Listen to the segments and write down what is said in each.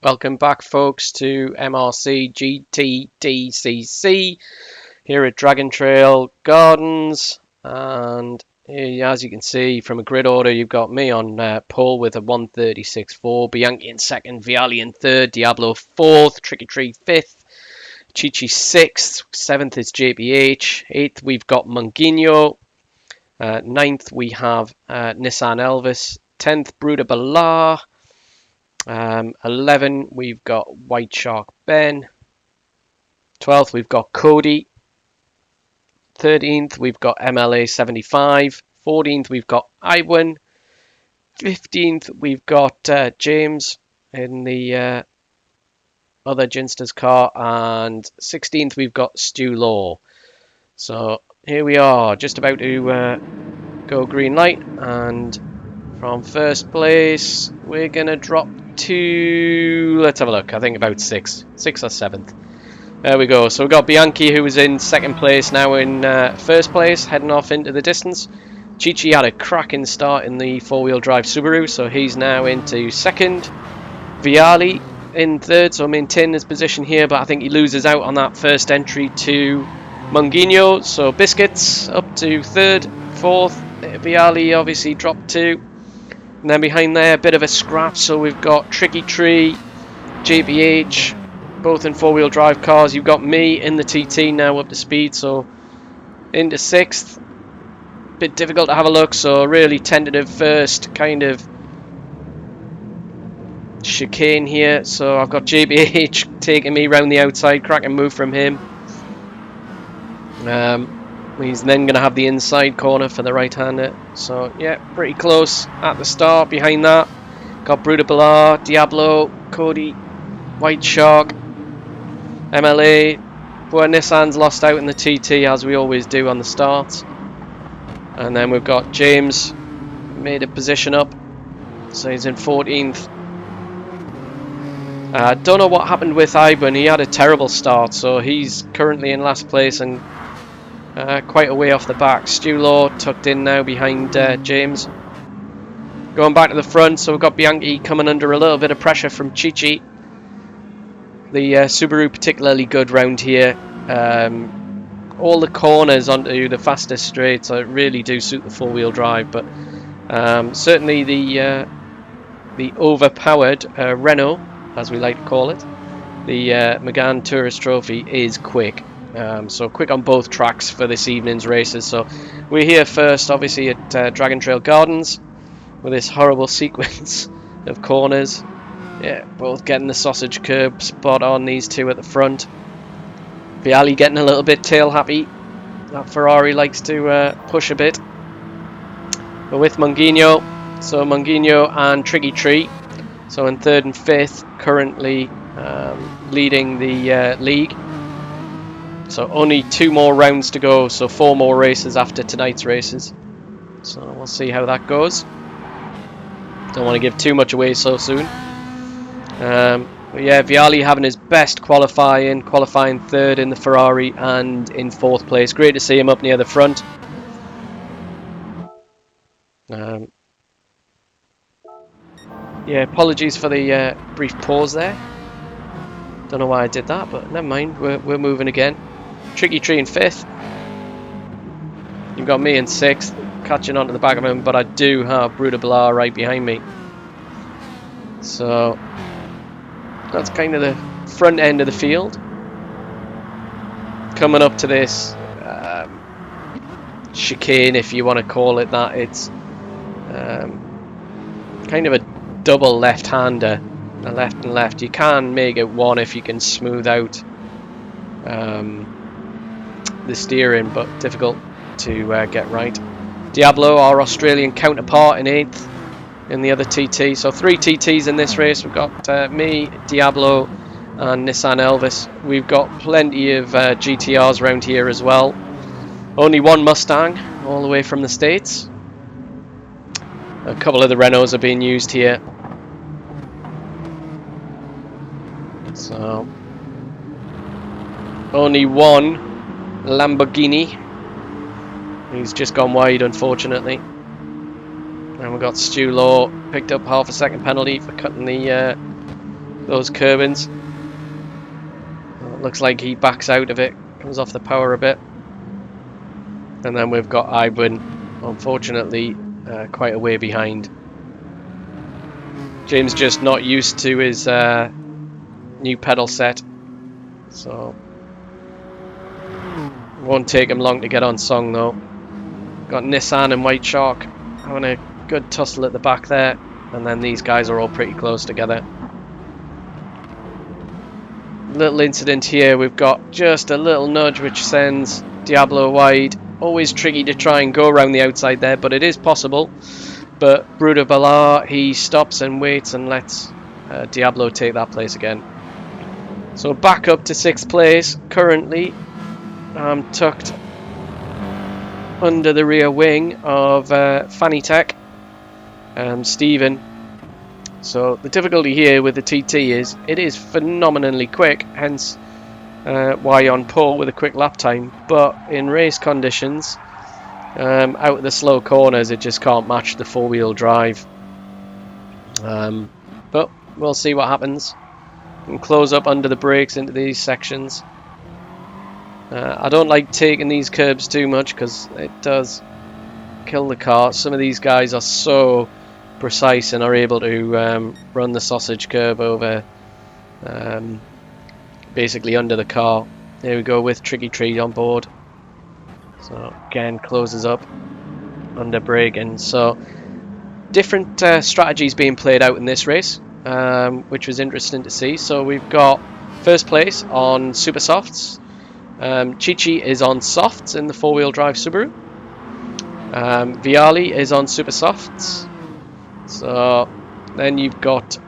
Welcome back, folks, to MRC GTTCC here at Dragon Trail Gardens. And as you can see from a grid order, you've got me on pole with a 136.4, Bianchi in second, Viali in third, Diablo fourth, Tricky Tree fifth, Chichi sixth, seventh is JBH, eighth we've got Munguinho, ninth we have Nissan Elvis, 10th Bruder Balar. 11 we've got White Shark Ben, 12th we've got Cody, 13th we've got MLA 75, 14th we've got Iwan, 15th we've got James in the other Ginster's car, and 16th we've got Stu Law. So here we are, just about to go green light, and from first place we're gonna drop to, let's have a look, I think about 6th or 7th. There we go. So we've got Bianchi, who was in second place, now in first place, heading off into the distance. Chichi had a cracking start in the four-wheel drive Subaru, so he's now into second. Viali in third, so maintaining his position here, but I think he loses out on that first entry to Munguinho. So Biscuits up to third, fourth. Viali obviously dropped two. And then behind there, a bit of a scrap, so we've got Tricky Tree, JBH, both in four-wheel drive cars. You've got me in the TT now up to speed, so into sixth. Bit difficult to have a look, so really tentative first kind of chicane here. So I've got JBH taking me round the outside, cracking move from him. He's then going to have the inside corner for the right-hander. So, yeah, pretty close at the start. Behind that, got Bruder Balar, Diablo, Cody, White Shark, MLA. Poor Nissan's lost out in the TT, as we always do on the start. And then we've got James, made a position up. So he's in 14th. Don't know what happened with Ivan. He had a terrible start, so he's currently in last place and quite a way off the back. Stu Law tucked in now behind James. Going back to the front, so we've got Bianchi coming under a little bit of pressure from Chichi. The Subaru particularly good round here. All the corners onto the fastest straight, so it really do suit the four-wheel drive. But certainly the overpowered Renault, as we like to call it, the Megane Tourist Trophy, is quick. So quick on both tracks for this evening's races. So we're here first, obviously, at Dragon Trail Gardens with this horrible sequence of corners. Yeah, both getting the sausage curb spot on, these two at the front. Viali getting a little bit tail happy. That Ferrari likes to push a bit. But with Munguinho, so Munguinho and Tricky Tree, so in third and fifth, currently leading the league. So only 2 more rounds to go, so 4 more races after tonight's races. So we'll see how that goes. Don't want to give too much away so soon. But yeah, Viali having his best qualifying third in the Ferrari and in 4th place. Great to see him up near the front. Yeah, apologies for the brief pause there. Don't know why I did that, but never mind. We're moving again. Tricky Tree in 5th. You've got me in 6th, catching onto the back of him, but I do have Bruder Balar right behind me. So that's kind of the front end of the field. Coming up to this chicane, if you want to call it that. It's kind of a double left-hander, a left and left. You can make it one if you can smooth out the steering, but difficult to get right. Diablo, our Australian counterpart, in 8th in the other TT. So 3 TTs in this race. We've got me, Diablo, and Nissan Elvis. We've got plenty of GTRs around here as well. Only 1 Mustang, all the way from the States. A couple of the Renaults are being used here. So only 1 Lamborghini. He's just gone wide, unfortunately. And we've got Stu Law, picked up half a second penalty for cutting the those curbings. Looks like he backs out of it, comes off the power a bit. And then we've got Ibwin, unfortunately, quite a way behind. James just not used to his new pedal set, so won't take him long to get on song though. Got Nissan and White Shark having a good tussle at the back there, and then these guys are all pretty close together. Little incident here, we've got just a little nudge which sends Diablo wide. Always tricky to try and go around the outside there, but it is possible. But Bruder Ballard, he stops and waits and lets Diablo take that place again. So back up to 6th place. Currently tucked under the rear wing of Fanny Tech and Stephen. So the difficulty here with the TT is it is phenomenally quick, hence why on pole with a quick lap time. But in race conditions, out of the slow corners, it just can't match the 4-wheel drive. But we'll see what happens. And close up under the brakes into these sections. I don't like taking these curbs too much because it does kill the car. Some of these guys are so precise and are able to run the sausage curb over basically under the car. There we go with Tricky Tree on board. So again, closes up under braking. So different strategies being played out in this race, which was interesting to see. So we've got first place on super softs. Chi-Chi is on softs in the 4-wheel drive Subaru. Viali is on super softs. So then you've got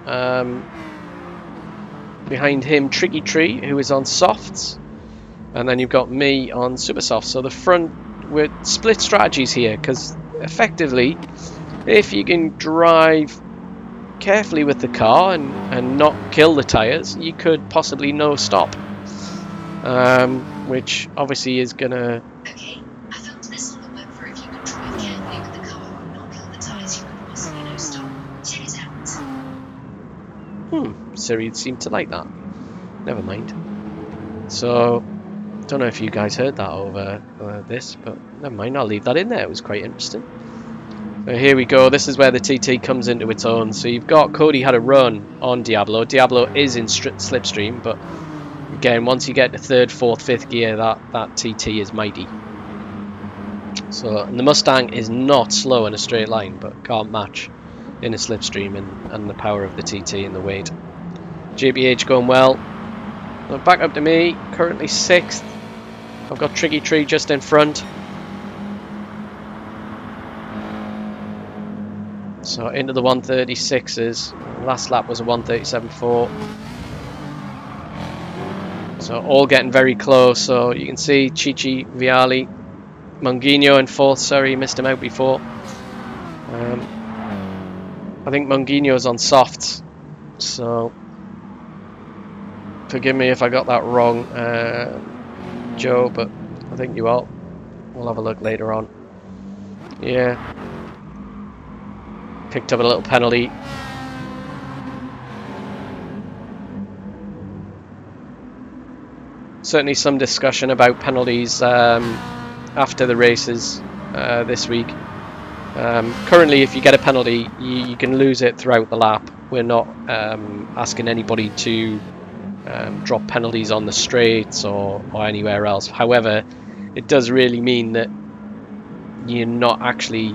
behind him Tricky Tree, who is on softs, and then you've got me on super softs. So the front, with split strategies here, because effectively, if you can drive carefully with the car and not kill the tyres, you could possibly no stop, which obviously is gonna. Okay, I found this on the web for if you could drive carefully with the car and not kill the tyres, you could possibly no stop. Check it out. Siri seemed to like that. Never mind. So, don't know if you guys heard that over this, but never mind, I'll leave that in there. It was quite interesting. So here we go. This is where the TT comes into its own. So you've got Cody had a run on Diablo. Diablo is in slipstream, but again, once you get to 3rd, 4th, 5th gear, that TT is mighty. So, and the Mustang is not slow in a straight line, but can't match in a slipstream and the power of the TT and the weight. JBH going well. Back up to me, currently 6th. I've got Tricky Tree just in front. So into the 136s. Last lap was a 137.4. So all getting very close. So you can see Chi-Chi, Viali, Mungino in 4th. Sorry, missed him out before. I think Mungino's on softs. So forgive me if I got that wrong, Joe, but I think you are. We'll have a look later on. Yeah. Picked up a little penalty. Certainly some discussion about penalties after the races this week. Currently, if you get a penalty, you can lose it throughout the lap. We're not asking anybody to drop penalties on the straights or anywhere else. However, it does really mean that you're not actually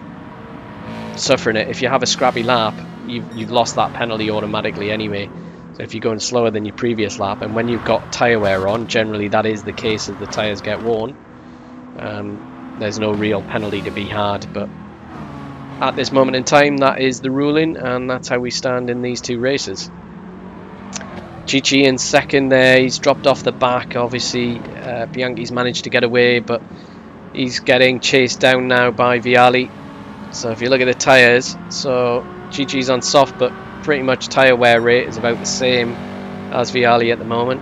suffering it. If you have a scrappy lap, you've lost that penalty automatically anyway. So if you're going slower than your previous lap, and when you've got tyre wear on, generally that is the case as the tyres get worn, there's no real penalty to be had. But at this moment in time, that is the ruling, and that's how we stand in these two races. Chi-Chi in 2nd there, he's dropped off the back. Obviously, Bianchi's managed to get away, but he's getting chased down now by Viali. So if you look at the tyres, so Chi-Chi's on soft, but pretty much tyre wear rate is about the same as Viali at the moment.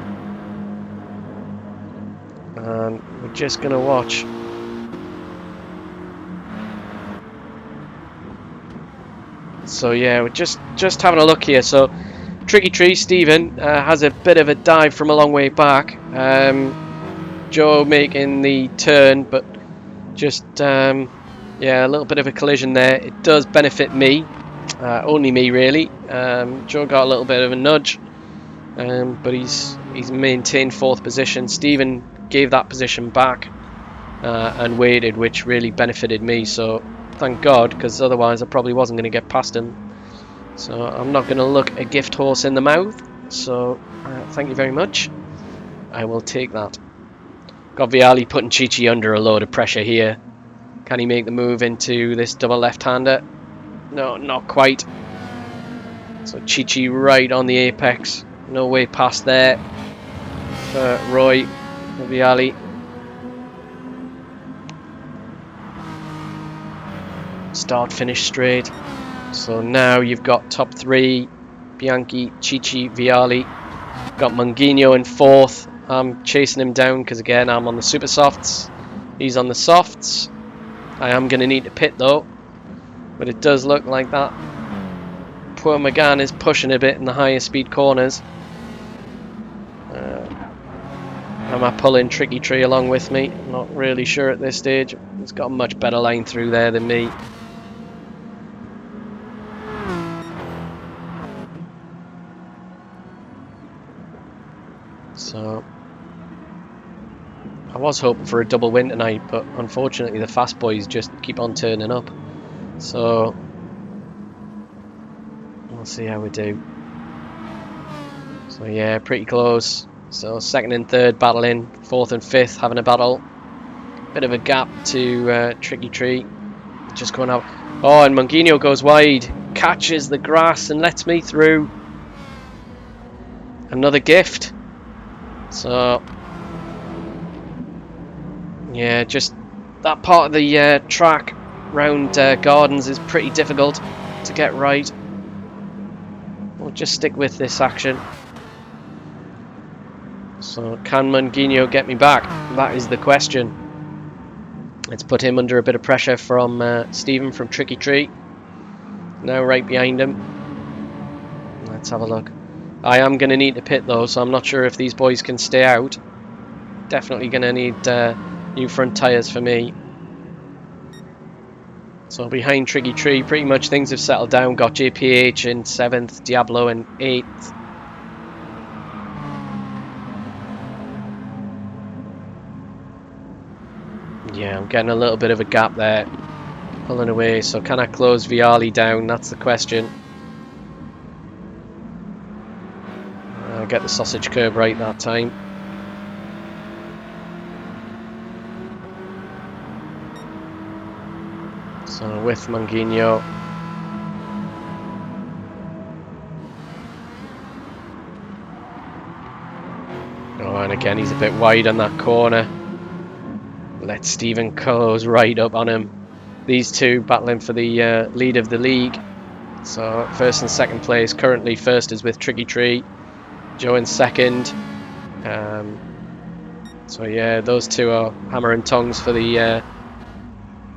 And we're just going to watch. So yeah, we're just having a look here. So Tricky Tree, Stephen, has a bit of a dive from a long way back. Joe making the turn, but just, yeah, a little bit of a collision there. It does benefit me, only me really. Joe got a little bit of a nudge, but he's maintained 4th position. Stephen gave that position back and waited, which really benefited me, so thank God, because otherwise I probably wasn't going to get past him. So I'm not going to look a gift horse in the mouth, so thank you very much. I will take that. Got Viali putting Chi-Chi under a load of pressure here. Can he make the move into this double left-hander? No, not quite. So Chi-Chi right on the apex. No way past there for Roy Viali. Start, finish straight. So now you've got top 3, Bianchi, Chi-Chi, Viali. Got Mungino in 4th. I'm chasing him down because again I'm on the super softs. He's on the softs. I am going to need to pit though. But it does look like that poor McGann is pushing a bit in the higher speed corners. Am I pulling Tricky Tree along with me? Not really sure at this stage. He's got a much better line through there than me. So I was hoping for a double win tonight, but unfortunately the fast boys just keep on turning up. So we'll see how we do. So yeah, pretty close. So 2nd and 3rd battling, 4th and 5th having a battle. Bit of a gap to Tricky Tree. Just going out. Oh, and Mungino goes wide, catches the grass and lets me through. Another gift. So yeah, just that part of the track round Gardens is pretty difficult to get right. We'll just stick with this action. So can Mungino get me back? That is the question. Let's put him under a bit of pressure from Stephen from Tricky Tree. Now right behind him. Let's have a look. I am going to need to pit though, so I'm not sure if these boys can stay out. Definitely going to need new front tyres for me. So behind Tricky Tree, pretty much things have settled down. Got JPH in 7th, Diablo in 8th. Yeah, I'm getting a little bit of a gap there. Pulling away, so can I close Viali down? That's the question. Get the sausage curve right that time. So with Mungino. Oh, and again he's a bit wide on that corner. Let Stephen close right up on him. These two battling for the lead of the league. So 1st and 2nd place. Currently 1st is with Tricky Tree. Joe in 2nd. So yeah, those two are hammer and tongs for the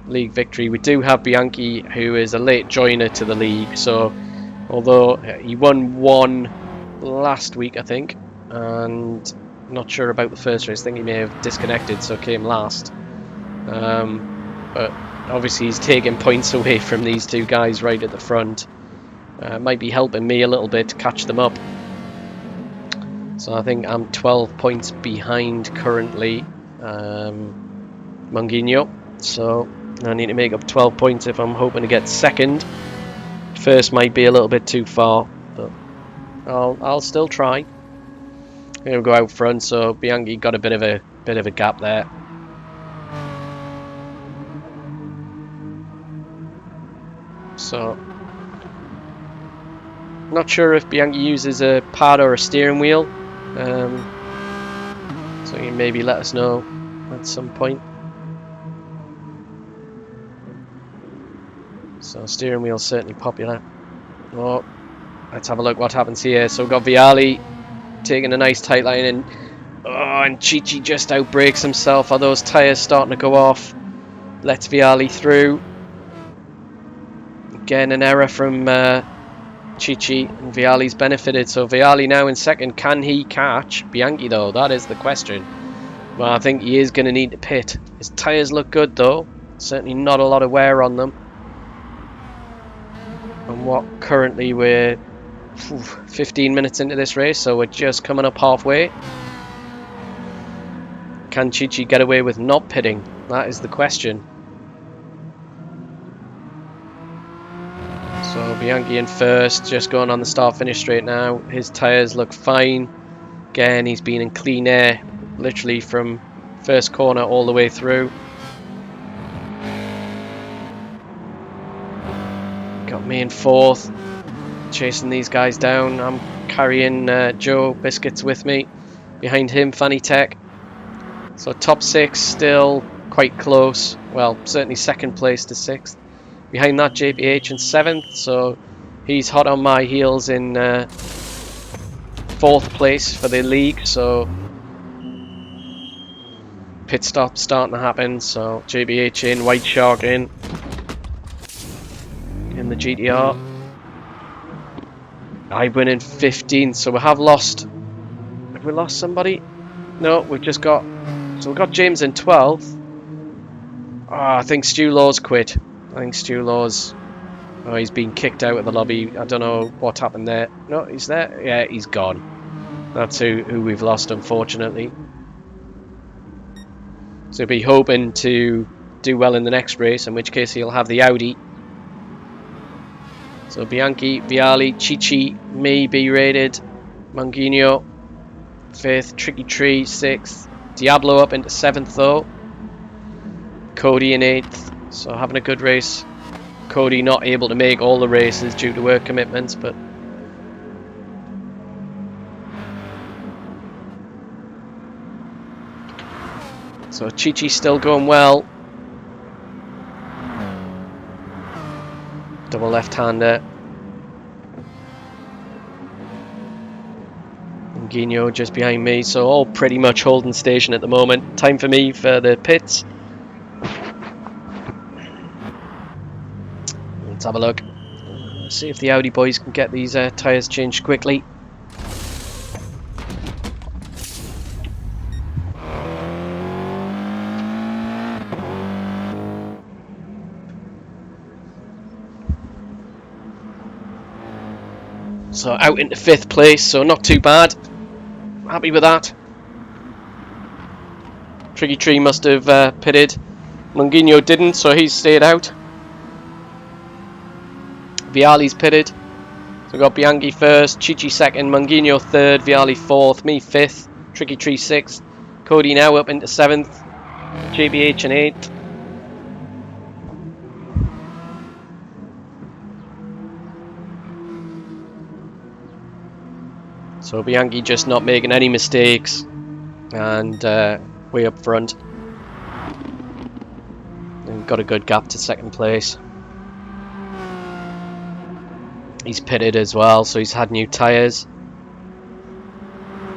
league victory. We do have Bianchi, who is a late joiner to the league. So although he won 1 last week, I think, and not sure about the first race. I think he may have disconnected, so came last. But obviously he's taking points away from these two guys right at the front. Might be helping me a little bit to catch them up. So I think I'm 12 points behind currently Mungino. So I need to make up 12 points if I'm hoping to get 2nd. 1st might be a little bit too far, but I'll still try. I'm gonna go out front, so Bianchi got a bit of a gap there. So not sure if Bianchi uses a pad or a steering wheel. So you maybe let us know at some point. So steering wheel's certainly popular. Oh, let's have a look what happens here. So we've got Viali taking a nice tight line in. Oh, and Chi-Chi just outbrakes himself. Are those tyres starting to go off? Lets Viali through. Again, an error from Chichi and Viali's benefited. So Viali now in second. Can he catch Bianchi though? That is the question. Well, I think he is going to need to pit. His tyres look good though. Certainly not a lot of wear on them. And what currently we're 15 minutes into this race, so we're just coming up halfway. Can Chichi get away with not pitting? That is the question. So Bianchi in first, just going on the start-finish straight now. His tyres look fine. Again, he's been in clean air, literally from first corner all the way through. Got me in fourth, chasing these guys down. I'm carrying Joe Biscuits with me. Behind him, Fanny Tech. So top six still quite close. Well, certainly second place to sixth. Behind that, JPH in seventh. So he's hot on my heels in fourth place for the league. So pit stop starting to happen. So JPH in, White Shark in the GTR. I win in 15th, so we have lost. Have we lost somebody? No, we've just got. So we've got James in 12th. Oh, I think Stu Law's quit. I think Stu Law's. Oh, he's been kicked out of the lobby. I don't know what happened there. No, he's there. Yeah, he's gone. That's who we've lost, unfortunately. So he'll be hoping to do well in the next race, in which case he'll have the Audi. So Bianchi, Viali, Chichi, me, B-rated, Manguinho, 5th, Tricky Tree, 6th, Diablo up into 7th though, Cody in 8th, so having a good race. Cody not able to make all the races due to work commitments, but so Chichi still going well. Double left-hander. And Guigno just behind me, so all pretty much holding station at the moment. Time for me for the pits. Let's have a look. See if the Audi boys can get these tyres changed quickly. So out into 5th place, so not too bad. Happy with that. Tricky Tree must have pitted. Manguinho didn't, so he's stayed out. Viali's pitted. So we've got Bianchi first, Chichi second, Manguinho third, Viali 4th, me 5th, Tricky Tree 6th, Cody now up into 7th, JBH in 8th. So Bianchi just not making any mistakes and way up front. And got a good gap to second place. He's pitted as well, so he's had new tyres.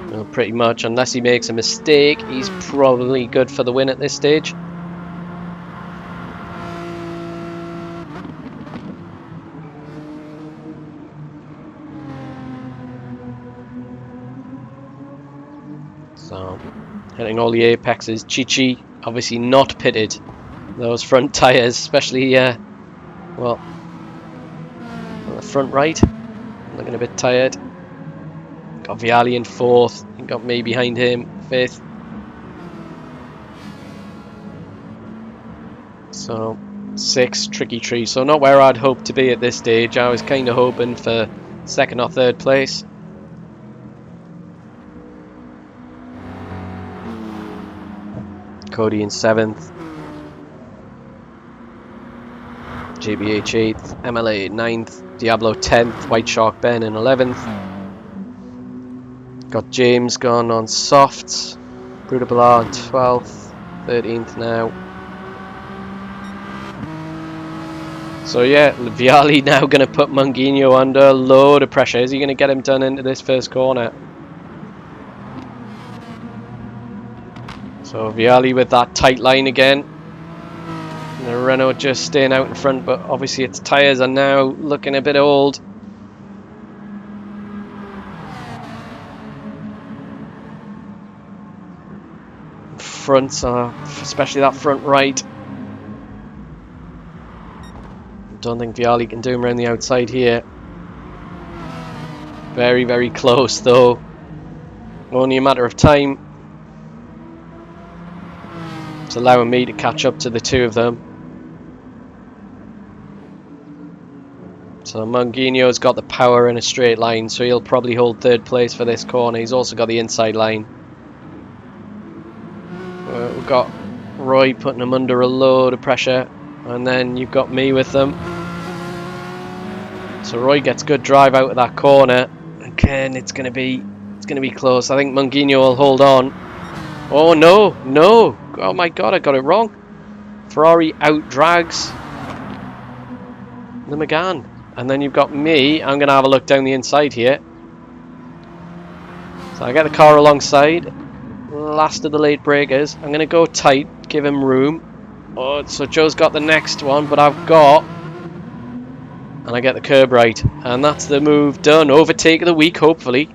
Well, pretty much, unless he makes a mistake, he's probably good for the win at this stage. So, hitting all the apexes. Chichi obviously not pitted those front tyres, especially well, on the front right. Looking a bit tired. Got Viali in 4th. Got me behind him, 5th. So 6th, Tricky Tree. So not where I'd hoped to be at this stage. I was kind of hoping for 2nd or 3rd place. Cody in 7th, JBH 8th, MLA 9th, Diablo 10th, White Shark Ben in 11th. Got James gone on softs, Brutabala on 12th, 13th now. So yeah, Viali now going to put Manguinho under a load of pressure. Is he going to get him done into this first corner? So Viali with that tight line again. And the Renault just staying out in front, but obviously its tyres are now looking a bit old. front, so especially that front right. Don't think Viali can do him around the outside here. Very, very close though. Only a matter of time. It's allowing me to catch up to the two of them. So Mungino's got the power in a straight line, so he'll probably hold third place for this corner. He's also got the inside line. We've got Roy putting him under a load of pressure, and then you've got me with them. So Roy gets good drive out of that corner. Again, it's gonna be close. I think Mungino will hold on. Oh no, no! Oh my god, I got it wrong. Ferrari out drags the Megane. And then you've got me. I'm going to have a look down the inside here. So I get the car alongside. Last of the late breakers. I'm going to go tight, give him room. Oh, so Joe's got the next one, but I've got... And I get the curb right. And that's the move done. Overtake of the week, hopefully.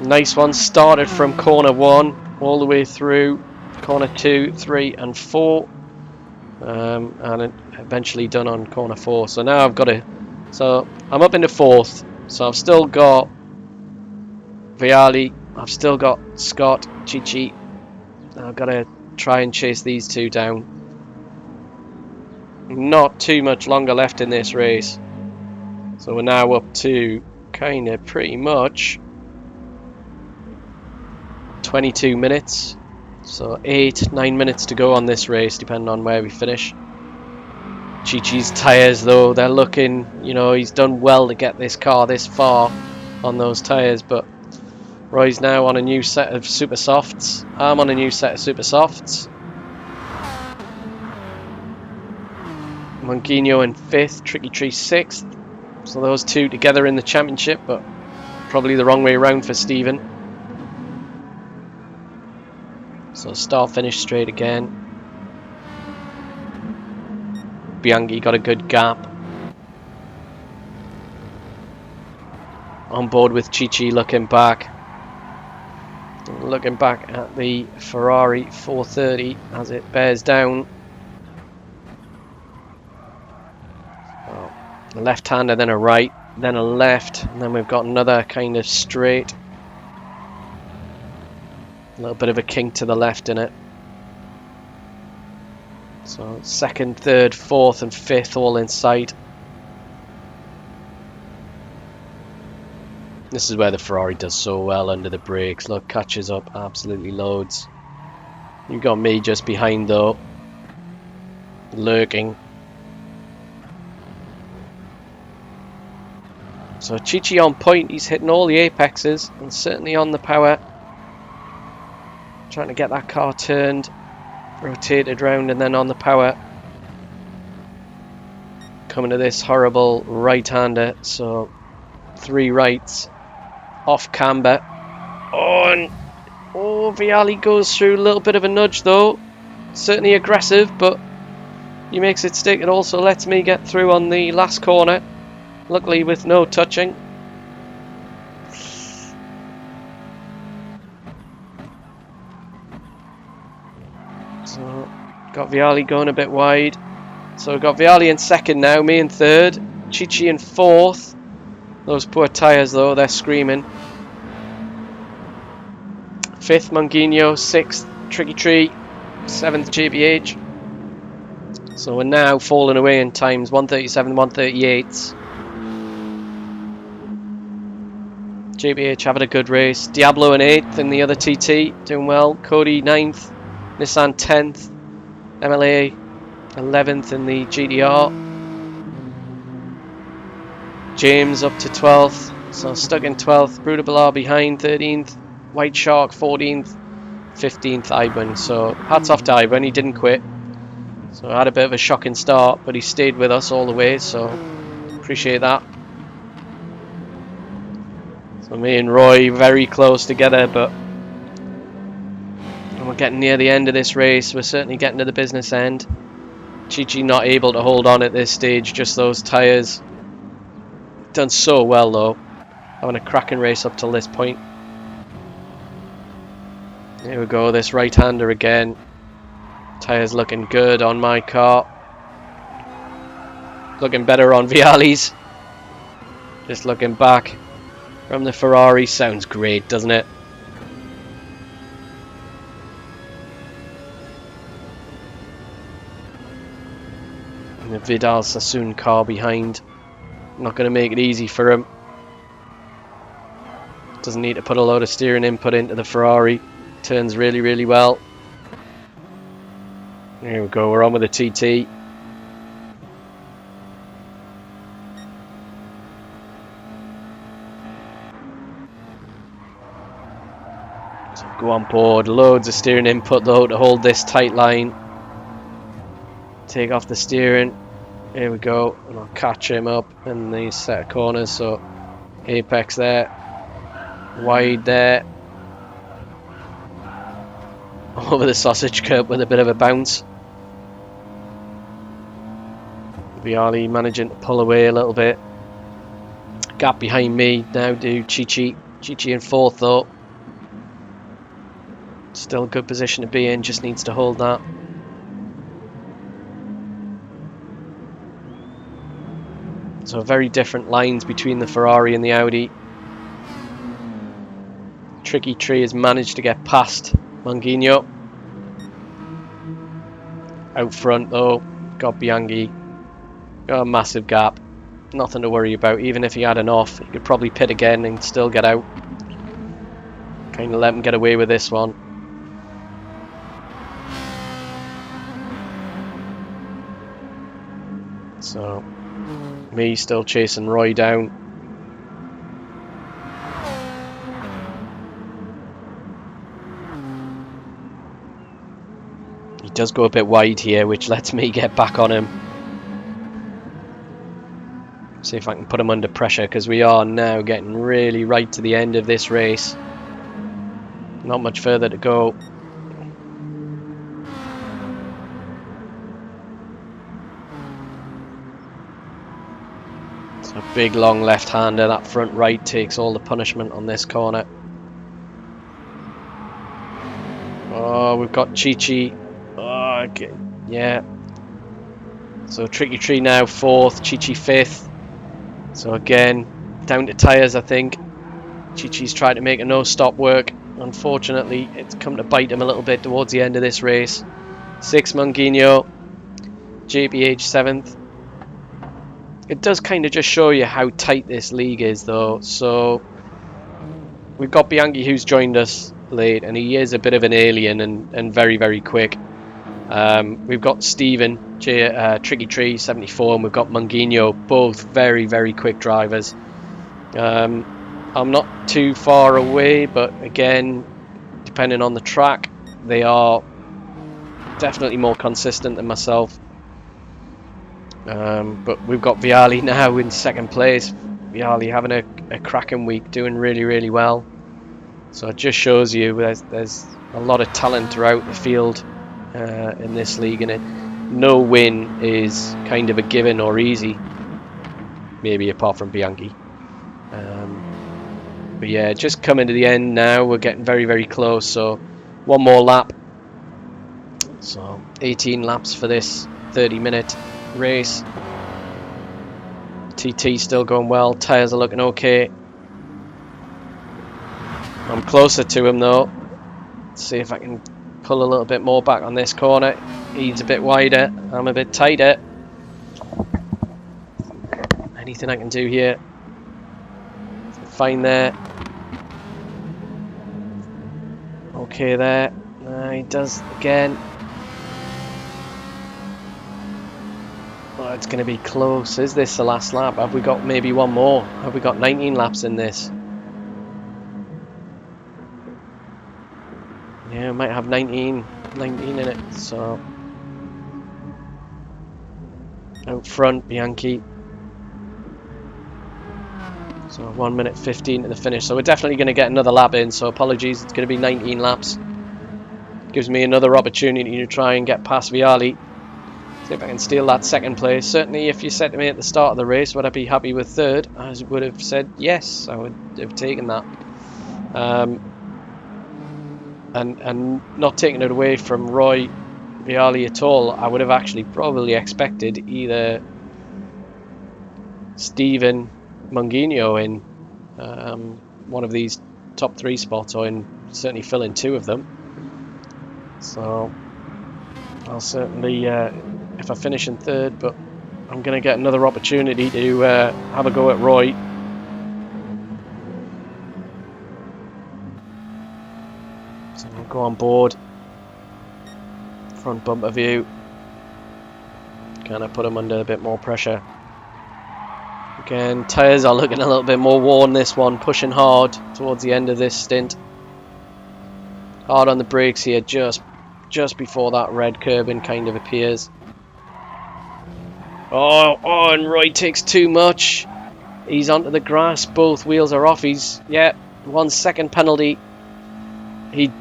Nice one. Started from corner 1 all the way through corner 2, 3 and 4. And it eventually done on corner 4. So now I've got to... So I'm up into 4th. So I've still got Viali. I've still got Scott, Chichi. I've got to try and chase these two down. Not too much longer left in this race. So we're now up to kind of pretty much 22 minutes. So 8-9 minutes to go on this race, depending on where we finish. Chi-Chi's tyres though, they're looking, you know, he's done well to get this car this far on those tyres, but Roy's now on a new set of super softs. I'm on a new set of super softs. Mungino in 5th, Tricky Tree 6th. So those two together in the championship, but probably the wrong way around for Stephen. So start finish straight again. Bianchi got a good gap. On board with Chi-Chi looking back. Looking back at the Ferrari 430 as it bears down. Oh, a left hander, then a right, then a left, and then we've got another kind of straight. A little bit of a kink to the left in it. So 2nd, 3rd, 4th and 5th all in sight. This is where the Ferrari does so well under the brakes. Look, catches up absolutely loads. You've got me just behind though. Lurking. So Chi-Chi on point, he's hitting all the apexes and certainly on the power. Trying to get that car turned, rotated round and then on the power. Coming to this horrible right-hander, so 3 rights, off camber. Oh, and Viali goes through a little bit of a nudge though. Certainly aggressive, but he makes it stick. It also lets me get through on the last corner, luckily with no touching. So got Viali going a bit wide. So we've got Viali in 2nd now, me in 3rd, Chi-Chi in 4th. Those poor tyres though, they're screaming. 5th Mungino, 6th Tricky Tree, 7th JBH. So we're now falling away in times, 137, 138. JBH having a good race. Diablo in 8th in the other TT, doing well. Cody 9th, Nissan 10th, MLA 11th in the GDR. James up to 12th, so stuck in 12th. Brudabalar behind 13th. White Shark 14th, 15th Ivan. So hats off to Ivan, he didn't quit. So I had a bit of a shocking start, but he stayed with us all the way, so appreciate that. So me and Roy very close together, but we're getting near the end of this race. We're certainly getting to the business end. Chi-Chi not able to hold on at this stage, just those tyres. Done so well though, having a cracking race up till this point. Here we go, this right-hander again. Tyres looking good on my car. Looking better on Viali's. Just looking back from the Ferrari. Sounds great, doesn't it? And the Vidal Sassoon car behind. Not going to make it easy for him. Doesn't need to put a load of steering input into the Ferrari. Turns really, really well. Here we go, we're on with the TT. So go on board, loads of steering input though to hold this tight line. Take off the steering. Here we go, and I'll catch him up in these set of corners. So apex there, wide there. Over the sausage curb with a bit of a bounce. Viali managing to pull away a little bit. Gap behind me now to Chichi. Chichi in fourth though. Still a good position to be in, just needs to hold that. So very different lines between the Ferrari and the Audi. Tricky Tree has managed to get past Manguinho. Out front though, got Bianchi. Got a massive gap. Nothing to worry about. Even if he had an off, he could probably pit again and still get out. Kind of let him get away with this one. So, me still chasing Roy down. He does go a bit wide here, which lets me get back on him. See if I can put him under pressure, because we are now getting really right to the end of this race. Not much further to go. It's a big long left-hander. That front right takes all the punishment on this corner. Oh, we've got Chichi. Oh, okay. Yeah. So Tricky Tree now fourth, Chichi fifth. So again, down to tyres, I think. Chichi's tried to make a no-stop work. Unfortunately, it's come to bite him a little bit towards the end of this race. 6th Manguinho, JBH 7th. It does kind of just show you how tight this league is though. So we've got Bianchi who's joined us late, and he is a bit of an alien and very, very quick. We've got Stephen, Tricky Tree 74, and we've got Manguinho, both very, very quick drivers. I'm not too far away, but again, depending on the track, they are definitely more consistent than myself. But we've got Viali now in second place. Viali having a cracking week, doing really, really well. So it just shows you there's a lot of talent throughout the field in this league, and no win is kind of a given or easy, maybe apart from Bianchi. But yeah, just coming to the end now. We're getting very, very close. So one more lap. So 18 laps for this 30-minute race. TT still going well. Tyres are looking okay. I'm closer to him though. Let's see if I can pull a little bit more back on this corner. He's a bit wider. I'm a bit tighter. Anything I can do here? Fine there. Okay there. He does again. Oh, it's going to be close. Is this the last lap? Have we got maybe one more? Have we got 19 laps in this? Yeah, we might have 19 in it. So out front, Bianchi. So 1 minute 15 to the finish. So we're definitely going to get another lap in. So apologies, it's going to be 19 laps. Gives me another opportunity to try and get past Viali. See if I can steal that second place. Certainly, if you said to me at the start of the race, would I be happy with third? I would have said yes. I would have taken that. and not taking it away from Roy Viali at all, I would have actually probably expected either Steven Mungino in one of these top 3 spots, or in certainly fill in 2 of them. So I'll certainly, if I finish in 3rd, but I'm going to get another opportunity to have a go at Roy. So I'll go on board, front bumper view, kind of put him under a bit more pressure. Again, tyres are looking a little bit more worn this one, pushing hard towards the end of this stint. Hard on the brakes here, just before that red curbing kind of appears. Oh, and Roy takes too much. He's onto the grass, both wheels are off. Yeah, 1 second penalty. I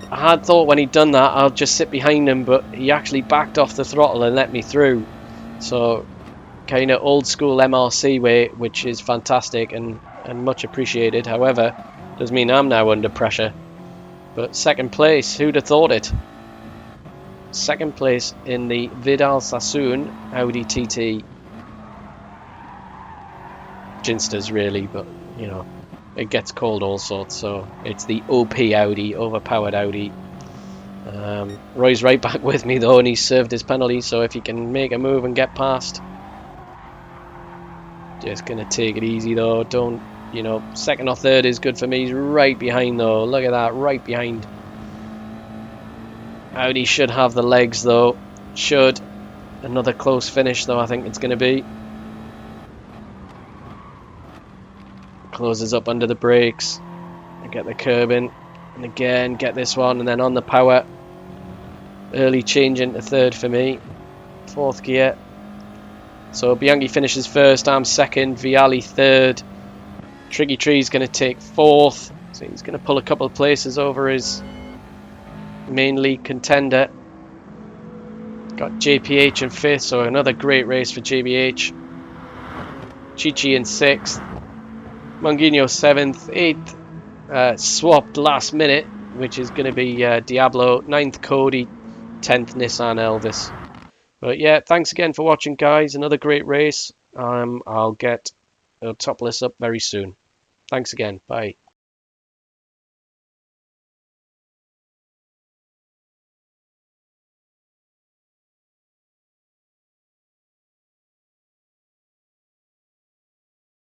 had thought when he'd done that, I'll just sit behind him, but he actually backed off the throttle and let me through. So, kind of old school MRC way, which is fantastic and much appreciated. However, does mean I'm now under pressure. But 2nd place, who'd have thought it? 2nd place in the Vidal Sassoon Audi TT. Ginsters really, but you know, it gets called all sorts, so it's the OP Audi, overpowered Audi. Roy's right back with me though, and he's served his penalty, so if he can make a move and get past, just gonna take it easy though. Don't, you know, 2nd or 3rd is good for me. He's right behind though, look at that, right behind. Audi should have the legs though, should. Another close finish though, I think it's gonna be. Closes up under the brakes, and get the curb in, and again get this one, and then on the power, early change into 3rd for me, 4th gear. So Bianchi finishes 1st, I'm 2nd, Viali 3rd, Triggy Tree's going to take 4th, so he's going to pull a couple of places over his main league contender. Got JPH in 5th, so another great race for JPH. Chichi in 6th. Mungino 7th, 8th swapped last minute, which is going to be Diablo, 9th Cody, 10th Nissan Elvis. But yeah, thanks again for watching guys, another great race. I'll get a top list up very soon. Thanks again, bye.